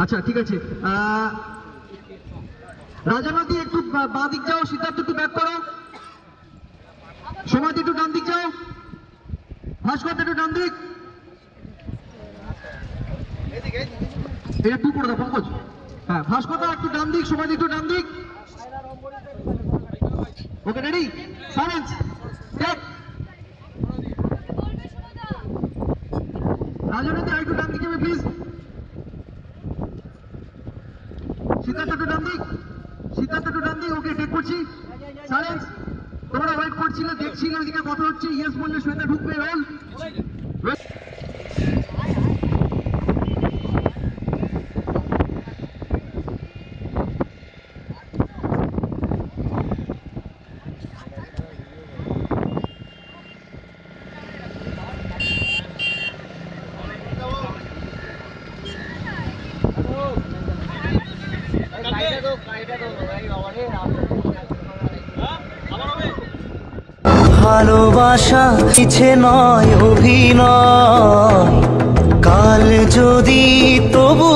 আচ্ছা ঠিক আছে, রাজানদী একটু বাঁ দিক যাও, সিদ্ধার্থ একটু ব্যাক করো, সমাজ একটু ডান দিক যাও, ভাস্কর একটু ডান দিক, এটা টু করে দাও পঙ্কজ। হ্যাঁ ভাস্কর একটু ডান দিক, সমাজ একটু ডান দিক। Okay ready, silence, take. রাজনীতি আরেকটু ডান দিকে প্লিজ, সিদ্ধার্থ একটু ডান দিক, সিদ্ধার্থ একটু ডান দিক। ওকে টেক করছি, সাইলেন্স। তোমরা ওয়েট করছিলে, দেখছিলে ওইদিকে কথা হচ্ছে, ইয়েস বললে শ্বেতা ঢুকবে। রোল। ভালোবাসা ইচ্ছে নয় অভিনয়, কাল যদি তবু